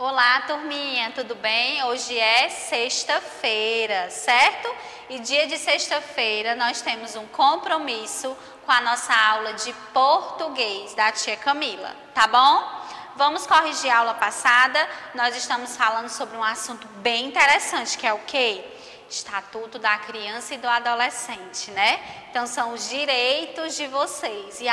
Olá, turminha, tudo bem? Hoje é sexta-feira, certo? E dia de sexta-feira nós temos um compromisso com a nossa aula de português da tia Camila, tá bom? Vamos corrigir a aula passada. Nós estamos falando sobre um assunto bem interessante, que é o quê? Estatuto da Criança e do Adolescente, né? Então são os direitos de vocês e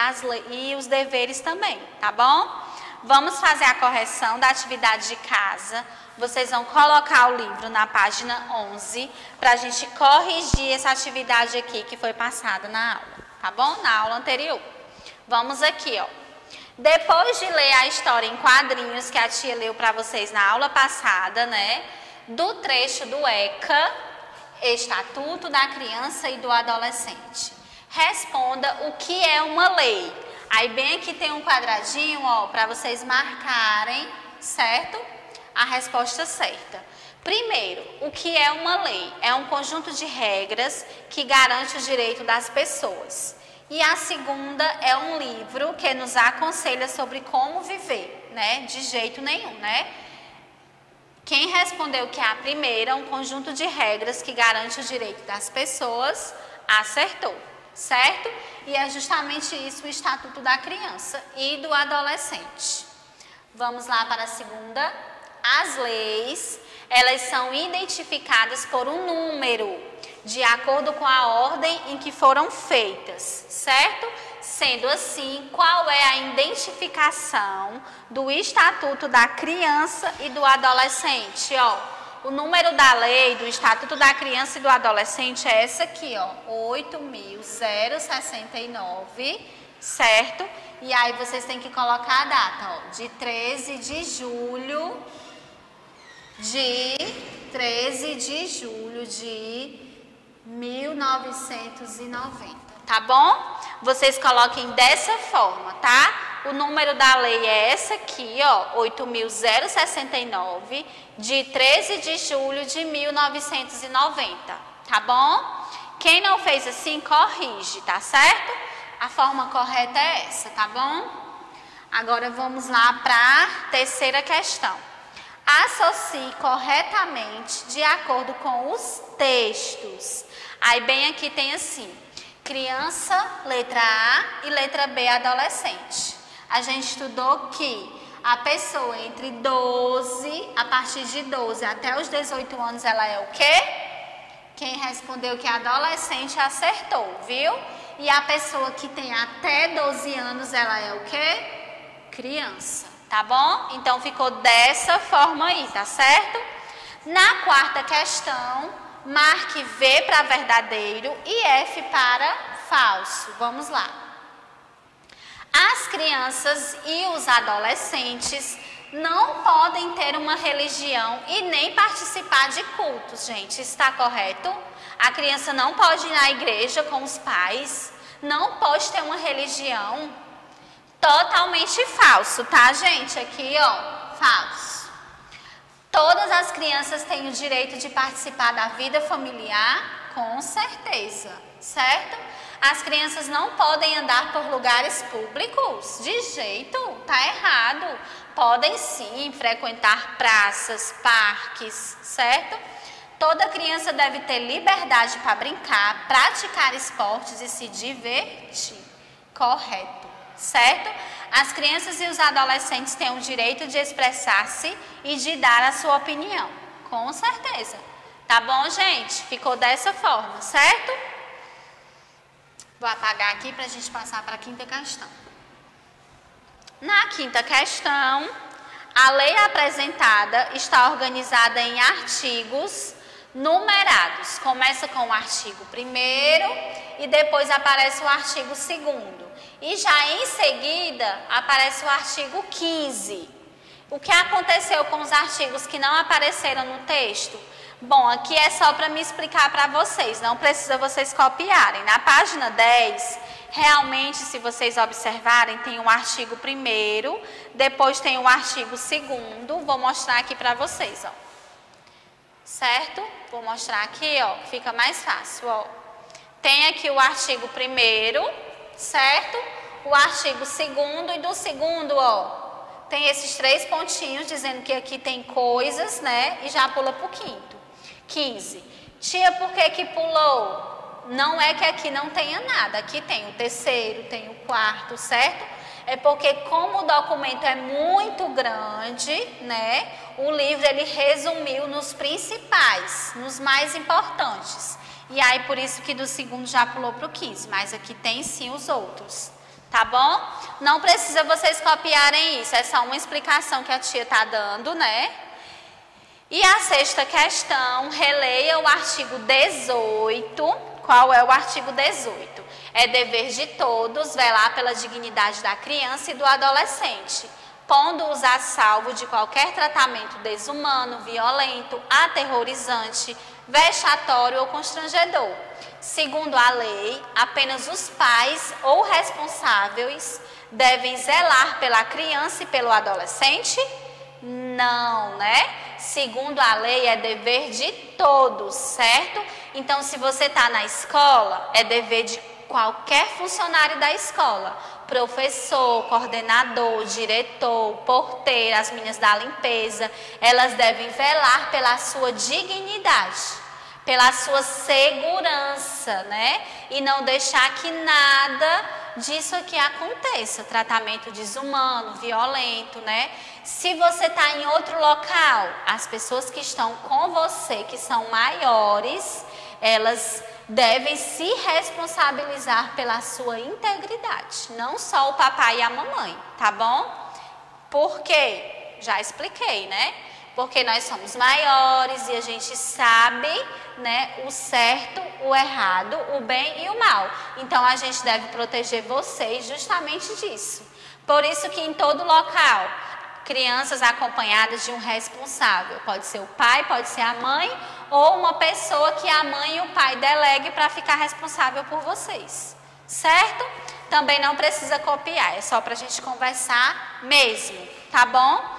os deveres também, tá bom? Vamos fazer a correção da atividade de casa. Vocês vão colocar o livro na página 11 para a gente corrigir essa atividade aqui que foi passada na aula, tá bom? Na aula anterior. Vamos aqui, ó. Depois de ler a história em quadrinhos que a tia leu para vocês na aula passada, né? Do trecho do ECA, Estatuto da Criança e do Adolescente. Responda o que é uma lei. Aí bem aqui tem um quadradinho, ó, para vocês marcarem, certo? A resposta certa. Primeiro, o que é uma lei? É um conjunto de regras que garante o direito das pessoas. E a segunda é um livro que nos aconselha sobre como viver, né? De jeito nenhum, né? Quem respondeu que é a primeira, um conjunto de regras que garante o direito das pessoas, acertou, certo? E é justamente isso o Estatuto da Criança e do Adolescente. Vamos lá para a segunda. As leis, elas são identificadas por um número, de acordo com a ordem em que foram feitas, certo? Sendo assim, qual é a identificação do Estatuto da Criança e do Adolescente? Ó, o número da lei do Estatuto da Criança e do Adolescente é essa aqui, ó, 8.069, certo? E aí vocês têm que colocar a data, ó, de 13 de julho de 1990, tá bom? Vocês coloquem dessa forma, tá? O número da lei é essa aqui, ó, 8.069, de 13 de julho de 1990, tá bom? Quem não fez assim, corrige, tá certo? A forma correta é essa, tá bom? Agora vamos lá para a terceira questão. Associe corretamente de acordo com os textos. Aí bem aqui tem assim, criança, letra A, e letra B, adolescente. A gente estudou que a pessoa entre 12, a partir de 12 até os 18 anos, ela é o quê? Quem respondeu que é adolescente acertou, viu? E a pessoa que tem até 12 anos, ela é o quê? Criança. Tá bom? Então ficou dessa forma aí, tá certo? Na quarta questão, marque V para verdadeiro e F para falso. Vamos lá. As crianças e os adolescentes não podem ter uma religião e nem participar de cultos, gente. Está correto? A criança não pode ir na igreja com os pais, não pode ter uma religião. Totalmente falso, tá, gente? Aqui, ó, falso. Todas as crianças têm o direito de participar da vida familiar? Com certeza, certo? As crianças não podem andar por lugares públicos? De jeito, tá errado. Podem sim frequentar praças, parques, certo? Toda criança deve ter liberdade para brincar, praticar esportes e se divertir. Correto. Certo? As crianças e os adolescentes têm o direito de expressar-se e de dar a sua opinião. Com certeza. Tá bom, gente? Ficou dessa forma, certo? Vou apagar aqui para a gente passar para a quinta questão. Na quinta questão, a lei apresentada está organizada em artigos numerados. Começa com o artigo 1º e depois aparece o artigo 2º. E já em seguida aparece o artigo 15. O que aconteceu com os artigos que não apareceram no texto? Bom, aqui é só para me explicar para vocês, não precisa vocês copiarem. Na página 10, realmente, se vocês observarem, tem o artigo 1º, depois tem o artigo 2º, vou mostrar aqui para vocês, ó. Certo? Vou mostrar aqui, ó, fica mais fácil, ó. Tem aqui o artigo 1º, certo? O artigo 2º e do 2º, ó, tem esses 3 pontinhos dizendo que aqui tem coisas, né? E já pula para o quinto. 15. Tia, por que pulou? Não é que aqui não tenha nada. Aqui tem o terceiro, tem o quarto, certo? É porque como o documento é muito grande, né? O livro ele resumiu nos principais, nos mais importantes. E aí por isso que do segundo já pulou para o 15. Mas aqui tem sim os outros. Tá bom? Não precisa vocês copiarem isso, é só uma explicação que a tia está dando, né? E a 6ª questão, releia o artigo 18. Qual é o artigo 18? É dever de todos velar pela dignidade da criança e do adolescente, pondo-os a salvo de qualquer tratamento desumano, violento, aterrorizante, vexatório ou constrangedor. Segundo a lei, apenas os pais ou responsáveis devem zelar pela criança e pelo adolescente? Não, né? Segundo a lei, é dever de todos, certo? Então, se você está na escola, é dever de qualquer funcionário da escola. Professor, coordenador, diretor, porteira, as meninas da limpeza, elas devem velar pela sua dignidade, pela sua segurança, né? E não deixar que nada disso aqui aconteça. Tratamento desumano, violento, né? Se você está em outro local, as pessoas que estão com você, que são maiores, elas devem se responsabilizar pela sua integridade. Não só o papai e a mamãe, tá bom? Por quê? Já expliquei, né? Porque nós somos maiores e a gente sabe, né, o certo, o errado, o bem e o mal. Então, a gente deve proteger vocês justamente disso. Por isso que em todo local, crianças acompanhadas de um responsável. Pode ser o pai, pode ser a mãe ou uma pessoa que a mãe e o pai delegue para ficar responsável por vocês. Certo? Também não precisa copiar, é só para a gente conversar mesmo, tá bom?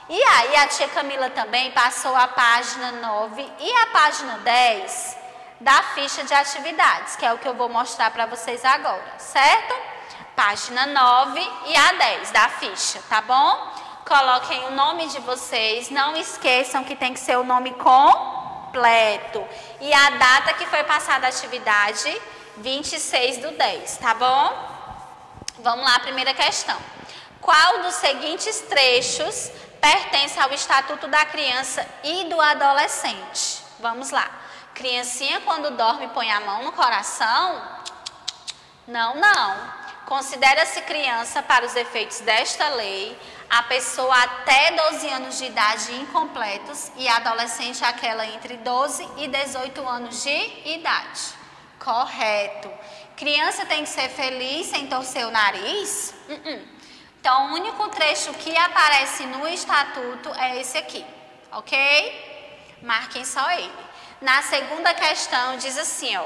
E aí a tia Camila também passou a página 9 e a página 10 da ficha de atividades, que é o que eu vou mostrar para vocês agora, certo? Página 9 e a 10 da ficha, tá bom? Coloquem o nome de vocês, não esqueçam que tem que ser o nome completo. E a data que foi passada a atividade, 26/10, tá bom? Vamos lá, primeira questão. Qual dos seguintes trechos pertence ao Estatuto da Criança e do Adolescente? Vamos lá. Criancinha quando dorme põe a mão no coração? Não, não. Considera-se criança para os efeitos desta lei a pessoa até 12 anos de idade incompletos e adolescente aquela entre 12 e 18 anos de idade. Correto. Criança tem que ser feliz sem torcer o nariz? Então, o único trecho que aparece no estatuto é esse aqui, ok? Marquem só ele. Na segunda questão diz assim, ó.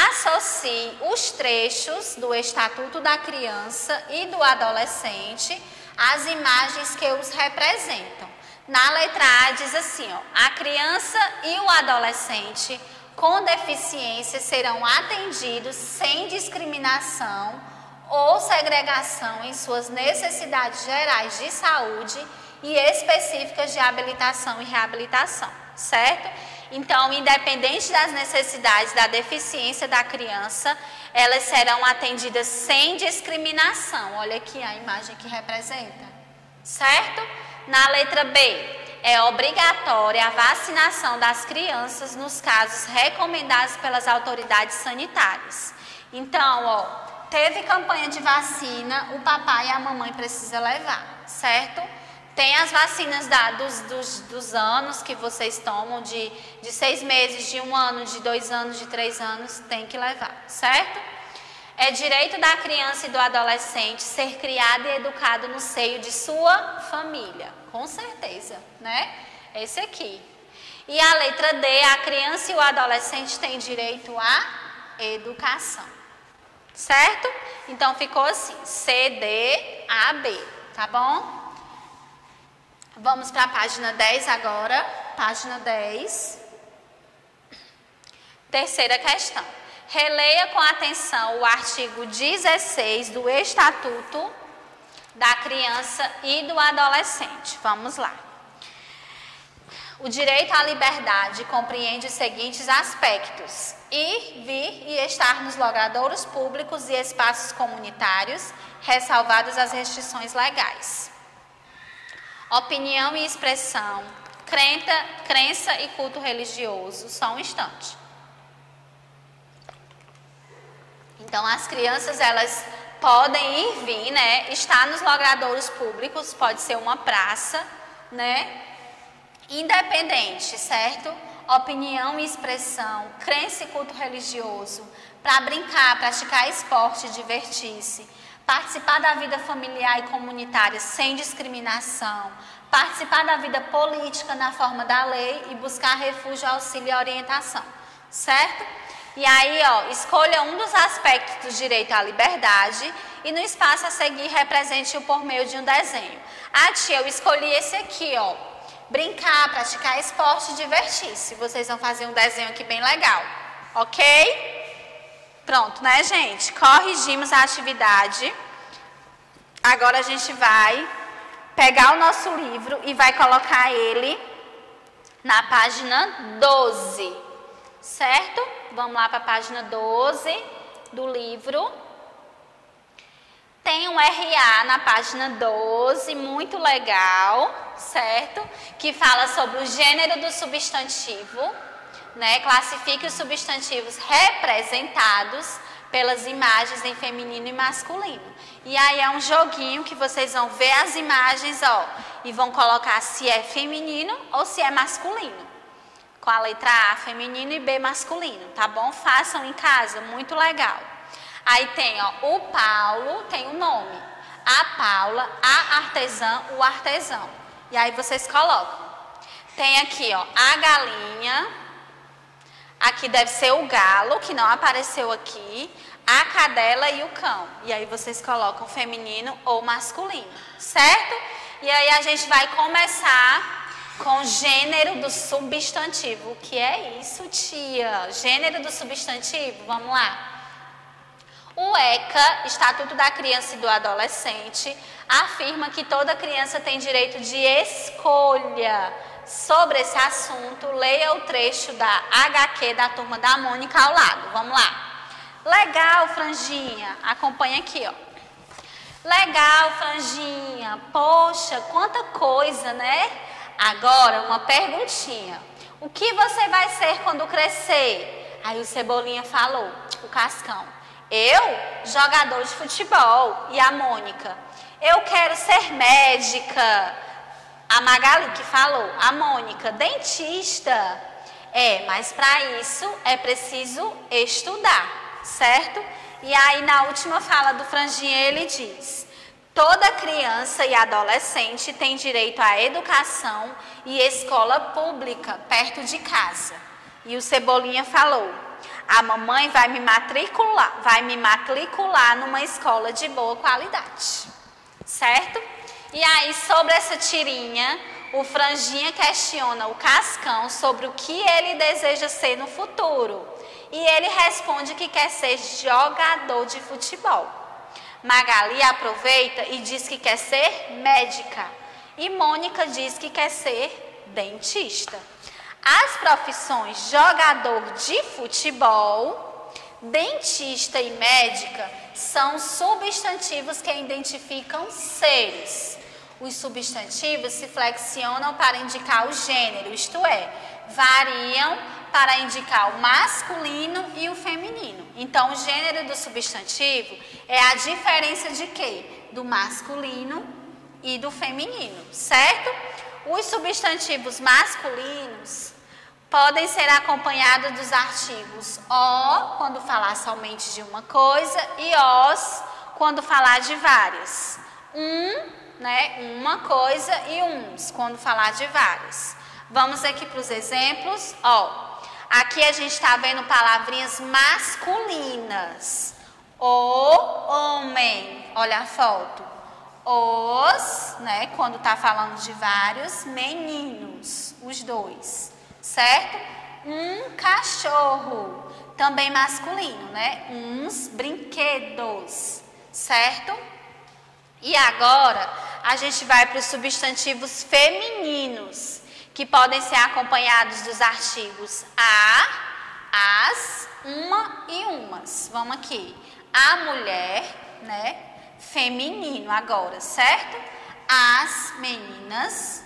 Associe os trechos do Estatuto da Criança e do Adolescente às imagens que os representam. Na letra A diz assim, ó. A criança e o adolescente com deficiência serão atendidos sem discriminação ou segregação em suas necessidades gerais de saúde e específicas de habilitação e reabilitação, certo? Então, independente das necessidades da deficiência da criança, elas serão atendidas sem discriminação. Olha aqui a imagem que representa, certo? Na letra B, é obrigatória a vacinação das crianças nos casos recomendados pelas autoridades sanitárias. Então, ó, teve campanha de vacina, o papai e a mamãe precisam levar, certo? Tem as vacinas dos anos que vocês tomam, de 6 meses, de 1 ano, de 2 anos, de 3 anos, tem que levar, certo? É direito da criança e do adolescente ser criado e educado no seio de sua família, com certeza, né? Esse aqui. E a letra D, a criança e o adolescente têm direito à educação, certo? Então ficou assim, C, D, A, B, tá bom? Vamos para a página 10 agora, página 10. Terceira questão. Releia com atenção o artigo 16 do Estatuto da criança e do adolescente. Vamos lá. O direito à liberdade compreende os seguintes aspectos: ir, vir e estar nos logradouros públicos e espaços comunitários, ressalvadas as restrições legais. Opinião e expressão, crença e culto religioso. Só um instante. Então, as crianças, elas podem ir, vir, né? Estar nos logradouros públicos, pode ser uma praça, né? Independente, certo? Opinião e expressão, crença e culto religioso, para brincar, praticar esporte, divertir-se, participar da vida familiar e comunitária sem discriminação, participar da vida política na forma da lei e buscar refúgio, auxílio e orientação, certo? E aí, ó, escolha um dos aspectos do direito à liberdade e no espaço a seguir represente-o por meio de um desenho. Ah, tia, eu escolhi esse aqui, ó. Brincar, praticar esporte e divertir-se. Vocês vão fazer um desenho aqui bem legal, ok? Pronto, né, gente? Corrigimos a atividade. Agora a gente vai pegar o nosso livro e vai colocar ele na página 12, certo? Vamos lá para a página 12 do livro. Tem um RA na página 12, muito legal, certo? Que fala sobre o gênero do substantivo, né? Classifique os substantivos representados pelas imagens em feminino e masculino. E aí é um joguinho que vocês vão ver as imagens, ó, e vão colocar se é feminino ou se é masculino. Com a letra A feminino e B masculino, tá bom? Façam em casa, muito legal. Aí tem, ó, o Paulo tem o nome, a Paula, a artesã, o artesão. E aí vocês colocam. Tem aqui, ó, a galinha, aqui deve ser o galo, que não apareceu aqui, a cadela e o cão. E aí vocês colocam feminino ou masculino, certo? E aí a gente vai começar com gênero do substantivo. O que é isso, tia? Gênero do substantivo, vamos lá. O ECA, Estatuto da Criança e do Adolescente, afirma que toda criança tem direito de escolha sobre esse assunto. Leia o trecho da HQ da Turma da Mônica ao lado. Vamos lá. Legal, Franjinha. Acompanha aqui, ó. Legal, Franjinha. Poxa, quanta coisa, né? Agora, uma perguntinha. O que você vai ser quando crescer? Aí o Cebolinha falou, o Cascão. Eu, jogador de futebol. E a Mônica? Eu quero ser médica. A Magali que falou. A Mônica, dentista. Mas para isso é preciso estudar, certo? E aí na última fala do Franjinha ele diz: toda criança e adolescente tem direito à educação e escola pública perto de casa. E o Cebolinha falou: a mamãe vai me matricular numa escola de boa qualidade, certo? E aí sobre essa tirinha, o Franjinha questiona o Cascão sobre o que ele deseja ser no futuro. E ele responde que quer ser jogador de futebol. Magali aproveita e diz que quer ser médica. E Mônica diz que quer ser dentista. As profissões jogador de futebol, dentista e médica são substantivos que identificam seres. Os substantivos se flexionam para indicar o gênero, isto é, variam para indicar o masculino e o feminino. Então, o gênero do substantivo é a diferença de quê? Do masculino e do feminino, certo? Os substantivos masculinos podem ser acompanhados dos artigos o, quando falar somente de uma coisa, e os, quando falar de várias. Uma coisa, e uns, quando falar de várias. Vamos aqui para os exemplos. Aqui a gente está vendo palavrinhas masculinas. O homem, olha a foto. Os, quando está falando de vários, meninos, os dois, certo? Um cachorro, também masculino, uns brinquedos, certo? E agora, a gente vai para os substantivos femininos, que podem ser acompanhados dos artigos a, as, uma e umas. Vamos aqui. A mulher, né? Feminino agora, certo? As meninas,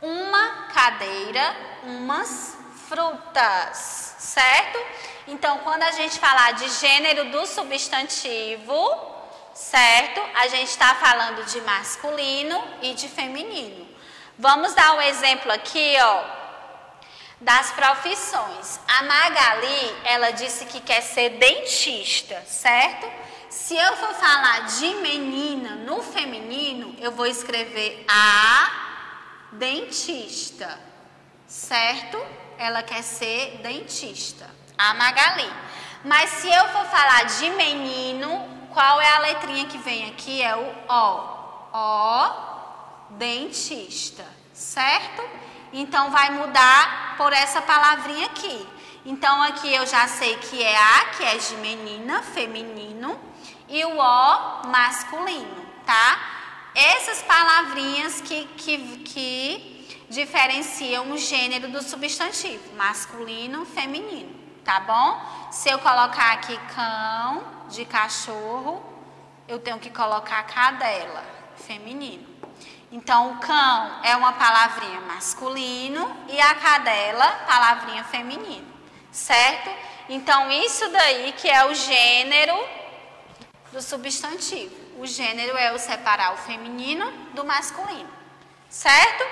uma cadeira, umas frutas, certo? Então, quando a gente falar de gênero do substantivo, certo? A gente está falando de masculino e de feminino. Vamos dar um exemplo aqui, ó, das profissões. A Magali, ela disse que quer ser dentista, certo? Se eu for falar de menina no feminino, eu vou escrever a dentista, certo? Ela quer ser dentista, a Magali. Mas se eu for falar de menino, qual é a letrinha que vem aqui? É o O. O, dentista, certo? Então, vai mudar por essa palavrinha aqui. Então, aqui eu já sei que é A, que é de menina, feminino, e o O, masculino, tá? Essas palavrinhas que diferenciam o gênero do substantivo, masculino, feminino, tá bom? Se eu colocar aqui cão, de cachorro, eu tenho que colocar cadela, feminino. Então, o cão é uma palavrinha masculino e a cadela, palavrinha feminino, certo? Então, isso daí que é o gênero do substantivo. O gênero é o separar o feminino do masculino, certo?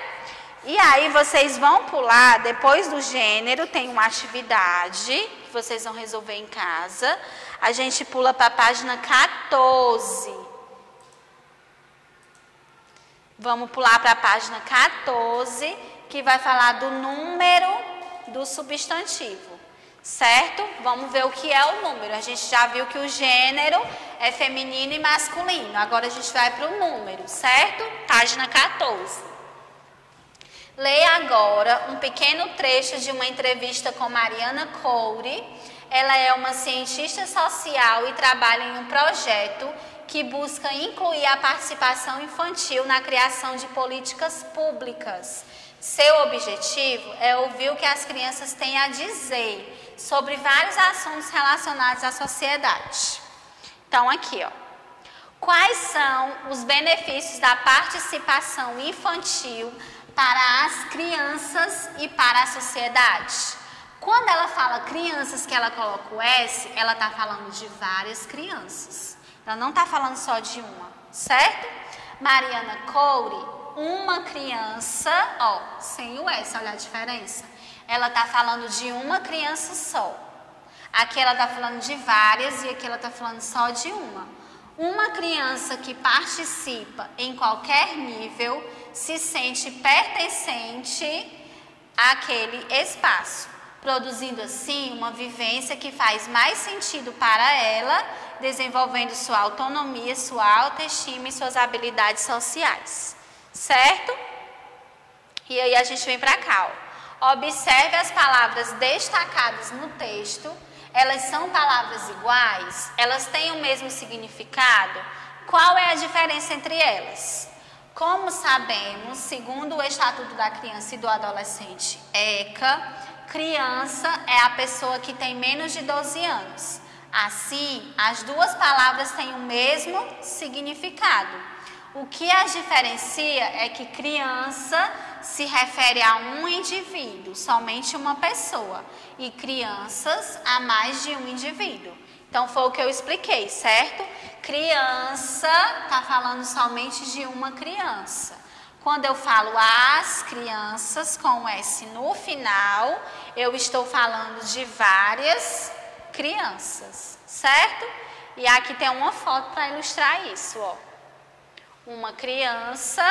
E aí, vocês vão pular, depois do gênero, tem uma atividade que vocês vão resolver em casa. A gente pula para a página 14. Vamos pular para a página 14, que vai falar do número do substantivo, certo? Vamos ver o que é o número. A gente já viu que o gênero é feminino e masculino. Agora a gente vai para o número, certo? Página 14. Leia agora um pequeno trecho de uma entrevista com Mariana Coure. Ela é uma cientista social e trabalha em um projeto que busca incluir a participação infantil na criação de políticas públicas. Seu objetivo é ouvir o que as crianças têm a dizer sobre vários assuntos relacionados à sociedade. Então, aqui, ó. Quais são os benefícios da participação infantil para as crianças e para a sociedade? Quando ela fala crianças, que ela coloca o S, ela está falando de várias crianças. Ela não está falando só de uma, certo? Mariana Coure, uma criança, ó, sem o S, olha a diferença. Ela está falando de uma criança só. Aqui ela está falando de várias e aqui ela está falando só de uma. Uma criança que participa em qualquer nível se sente pertencente àquele espaço, produzindo assim uma vivência que faz mais sentido para ela, desenvolvendo sua autonomia, sua autoestima e suas habilidades sociais, certo? E aí a gente vem para cá, ó. Observe as palavras destacadas no texto. Elas são palavras iguais? Elas têm o mesmo significado? Qual é a diferença entre elas? Como sabemos, segundo o Estatuto da Criança e do Adolescente, ECA, criança é a pessoa que tem menos de 12 anos. Assim, as duas palavras têm o mesmo significado. O que as diferencia é que criança se refere a um indivíduo, somente uma pessoa, e crianças a mais de um indivíduo. Então, foi o que eu expliquei, certo? Criança está falando somente de uma criança. Quando eu falo as crianças com S no final, eu estou falando de várias crianças, certo? E aqui tem uma foto para ilustrar isso, ó. Uma criança,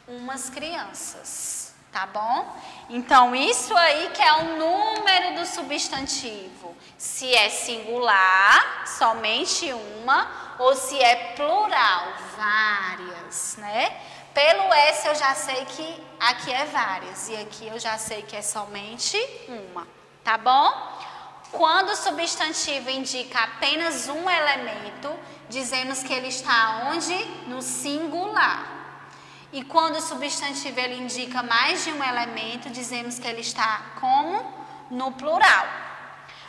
umas crianças, tá bom? Então, isso aí que é o número do substantivo. Se é singular, somente uma, ou se é plural, várias, né? Pelo S eu já sei que aqui é várias, e aqui eu já sei que é somente uma, tá bom? Quando o substantivo indica apenas um elemento, dizemos que ele está onde? No singular. E quando o substantivo ele indica mais de um elemento, dizemos que ele está como? No plural.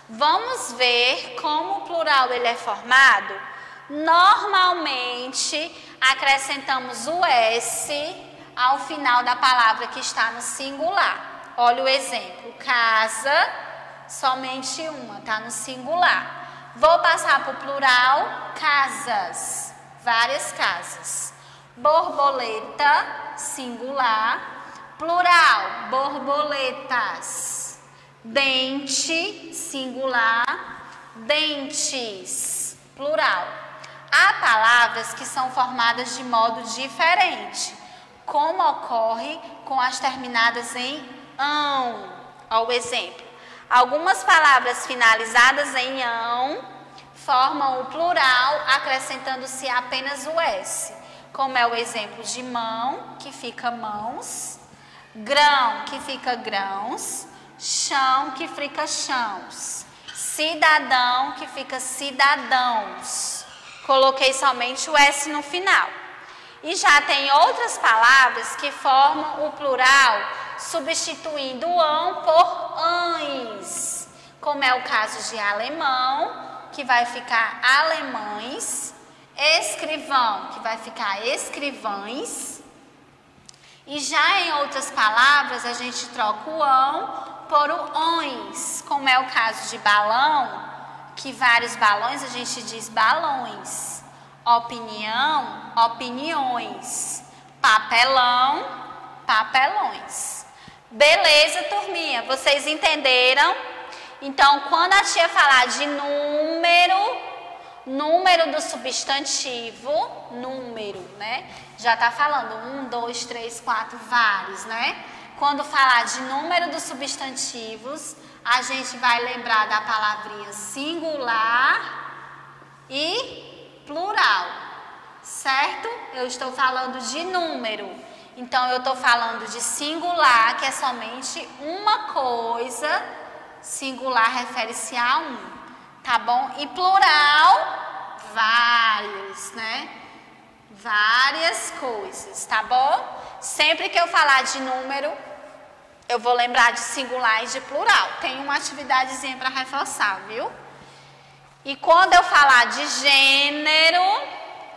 Vamos ver como o plural ele é formado? Normalmente, acrescentamos o S ao final da palavra que está no singular. Olha o exemplo, casa, somente uma, está no singular. Vou passar para o plural, casas, várias casas. Borboleta, singular, plural, borboletas. Dente, singular, dentes, plural. Há palavras que são formadas de modo diferente, como ocorre com as terminadas em ão. Olha o exemplo. Algumas palavras finalizadas em ão formam o plural, acrescentando-se apenas o S, como é o exemplo de mão, que fica mãos, grão, que fica grãos, chão, que fica chãos, cidadão, que fica cidadãos. Coloquei somente o S no final. E já tem outras palavras que formam o plural, substituindo o ão por ães, como é o caso de alemão, que vai ficar alemães, escrivão, que vai ficar escrivães. E já em outras palavras, a gente troca o ão por o ões, como é o caso de balão, que vários balões a gente diz balões. Opinião, opiniões. Papelão, papelões. Beleza, turminha? Vocês entenderam? Então, quando a tia falar de número do substantivo, número, né? Já tá falando 1, 2, 3, 4, vários, né? Quando falar de número dos substantivos, a gente vai lembrar da palavrinha singular e plural, certo? Eu estou falando de número, então eu estou falando de singular, que é somente uma coisa, singular refere-se a um, tá bom? E plural, vários, né? Várias coisas, tá bom? Sempre que eu falar de número, eu vou lembrar de singular e de plural. Tem uma atividadezinha para reforçar, viu? E quando eu falar de gênero,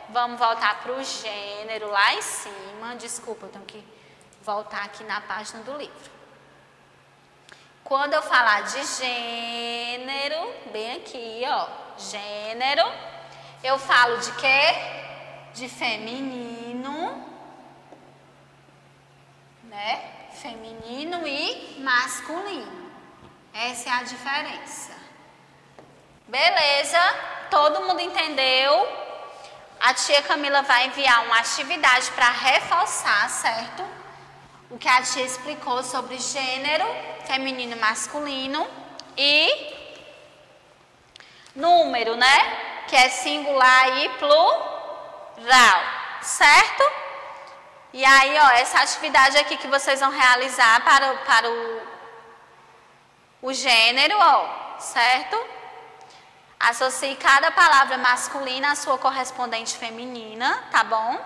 vamos voltar para o gênero lá em cima. Desculpa, eu tenho que voltar aqui na página do livro. Quando eu falar de gênero, bem aqui, ó, gênero, eu falo de quê? De feminino, né? Feminino e masculino. Essa é a diferença. Beleza? Todo mundo entendeu? A tia Camila vai enviar uma atividade para reforçar, certo? O que a tia explicou sobre gênero, feminino e masculino e número, né? Que é singular e plural, certo? E aí, ó, essa atividade aqui que vocês vão realizar para o gênero, ó, certo? Associe cada palavra masculina à sua correspondente feminina, tá bom?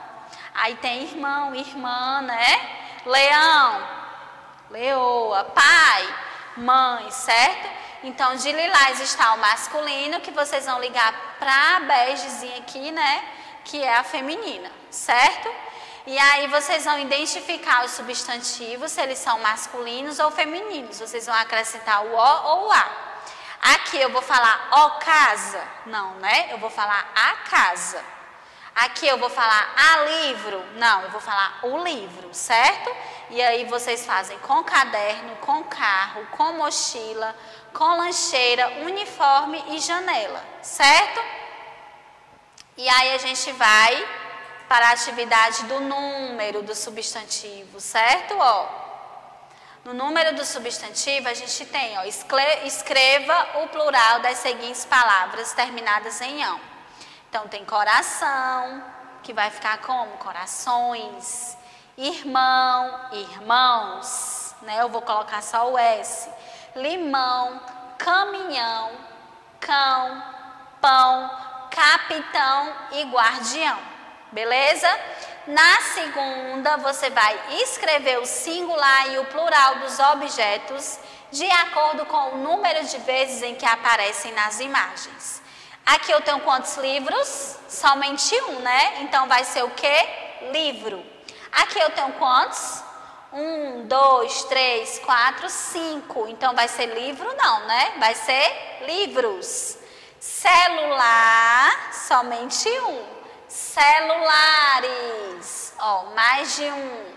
Aí tem irmão, irmã, né? Leão, leoa, pai, mãe, certo? Então, de lilás está o masculino, que vocês vão ligar para a begezinha aqui, né? Que é a feminina, certo? E aí vocês vão identificar os substantivos, se eles são masculinos ou femininos. Vocês vão acrescentar o O ou o A. Aqui eu vou falar ó casa? Não, né? Eu vou falar a casa. Aqui eu vou falar a livro? Não, eu vou falar o livro, certo? E aí vocês fazem com caderno, com carro, com mochila, com lancheira, uniforme e janela, certo? E aí a gente vai para a atividade do número do substantivo, certo? Ó, no número do substantivo a gente tem, ó, escreva o plural das seguintes palavras terminadas em ão. Então tem coração, que vai ficar como? Corações. Irmão, irmãos, né? Eu vou colocar só o S. Limão, caminhão, cão, pão, capitão e guardião. Beleza? Na segunda, você vai escrever o singular e o plural dos objetos de acordo com o número de vezes em que aparecem nas imagens. Aqui eu tenho quantos livros? Somente um, né? Então vai ser o quê? Livro. Aqui eu tenho quantos? 1, 2, 3, 4, 5. Então vai ser livro não, né? Vai ser livros. Celular, somente um. Celulares, ó, mais de um.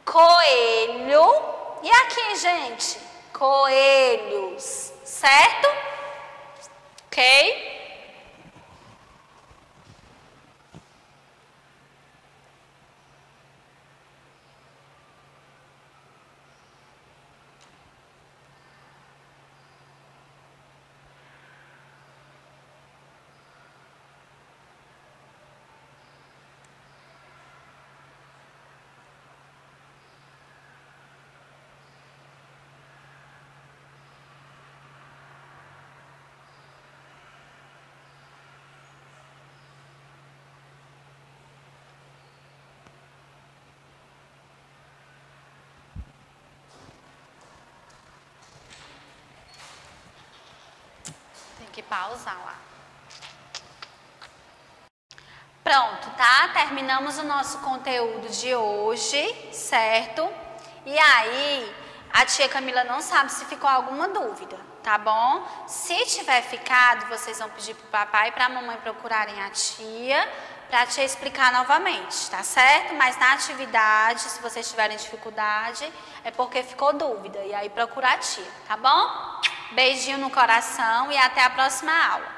Coelho. E aqui, gente? Coelhos, certo? Ok? Que pausar lá. Pronto, tá? Terminamos o nosso conteúdo de hoje, certo? E aí, a tia Camila não sabe se ficou alguma dúvida, tá bom? Se tiver ficado, vocês vão pedir pro papai e pra mamãe procurarem a tia pra tia explicar novamente, tá certo? Mas na atividade, se vocês tiverem dificuldade, é porque ficou dúvida. E aí procura a tia, tá bom? Beijinho no coração e até a próxima aula.